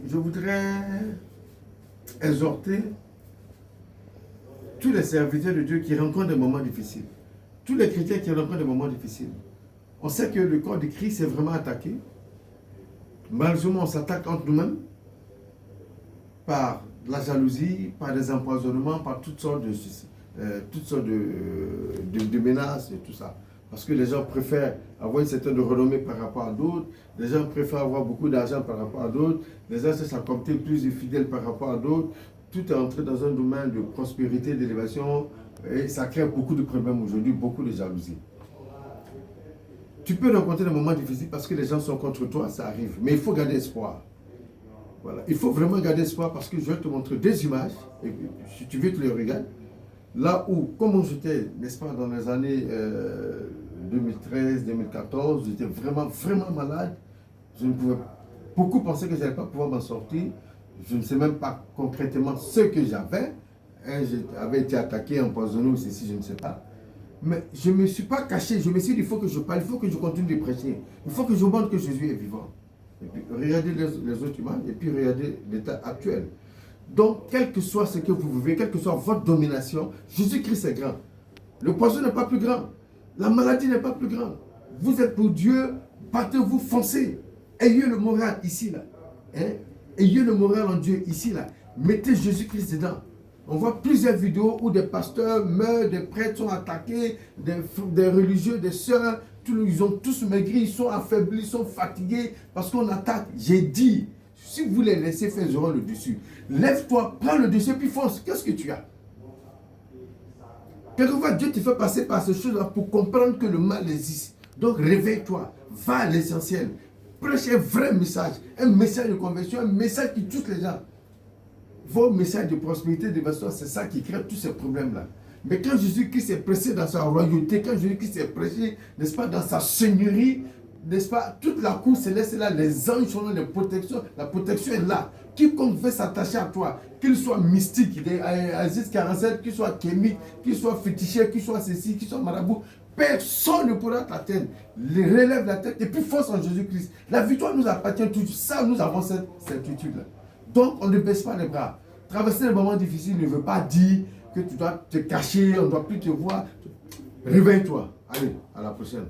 Je voudrais exhorter tous les serviteurs de Dieu qui rencontrent des moments difficiles, tous les chrétiens qui rencontrent des moments difficiles. On sait que le corps de Christ est vraiment attaqué. Malheureusement, on s'attaque entre nous-mêmes par la jalousie, par des empoisonnements, par toutes sortes de menaces et tout ça. Parce que les gens préfèrent avoir une certaine renommée par rapport à d'autres, les gens préfèrent avoir beaucoup d'argent par rapport à d'autres, les gens cherchent à compter plus de fidèles par rapport à d'autres. Tout est entré dans un domaine de prospérité, d'élévation, et ça crée beaucoup de problèmes aujourd'hui, beaucoup de jalousie. Tu peux rencontrer des moments difficiles parce que les gens sont contre toi, ça arrive, mais il faut garder espoir. Voilà. Il faut vraiment garder espoir parce que je vais te montrer des images, et si tu veux, tu les regardes. Là où, comme j'étais, n'est-ce pas, dans les années 2013, 2014, j'étais vraiment malade. Je ne pouvais, beaucoup pensaient que je n'allais pas pouvoir m'en sortir. Je ne sais même pas concrètement ce que j'avais. J'avais été attaqué, empoisonné ou ceci, je ne sais pas. Mais je ne me suis pas caché. Je me suis dit, il faut que je parle, il faut que je continue de prêcher. Il faut que je montre que Jésus est vivant. Et puis, regardez les autres images et puis regardez l'état actuel. Donc, quel que soit ce que vous vivez, quelle que soit votre domination, Jésus-Christ est grand. Le poison n'est pas plus grand. La maladie n'est pas plus grande. Vous êtes pour Dieu, battez-vous, foncez. Ayez le moral ici, là. Hein? Ayez le moral en Dieu ici, là. Mettez Jésus-Christ dedans. On voit plusieurs vidéos où des pasteurs meurent, des prêtres sont attaqués, des religieux, des sœurs, ils ont tous maigri, ils sont affaiblis, ils sont fatigués parce qu'on attaque. J'ai dit, si vous les laissez faire, ils auront le dessus. Lève-toi, prends le dessus, puis fonce. Qu'est-ce que tu as? Quelquefois, Dieu te fait passer par ces choses-là pour comprendre que le mal existe. Donc, réveille-toi, va à l'essentiel. Prêche un vrai message, un message de conversion, un message qui touche les gens. Vos messages de prospérité, d'évasion, c'est ça qui crée tous ces problèmes-là. Mais quand Jésus-Christ est pressé dans sa royauté, quand Jésus-Christ est pressé, n'est-ce pas, dans sa seigneurie, n'est-ce pas, toute la cour céleste est là, les anges sont là, la protection est là. Quiconque veut s'attacher à toi, qu'il soit mystique, Aziz 47, qu'il soit kémique, qu'il soit féticheur, qu'il soit ceci, qu'il soit marabout, personne ne pourra t'atteindre. Relève la tête et puis force en Jésus-Christ. La victoire nous appartient toujours. Ça, nous avons cette certitude-là. Donc, on ne baisse pas les bras. Traverser les moments difficiles ne veut pas dire que tu dois te cacher, on ne doit plus te voir. Réveille-toi. Allez, à la prochaine.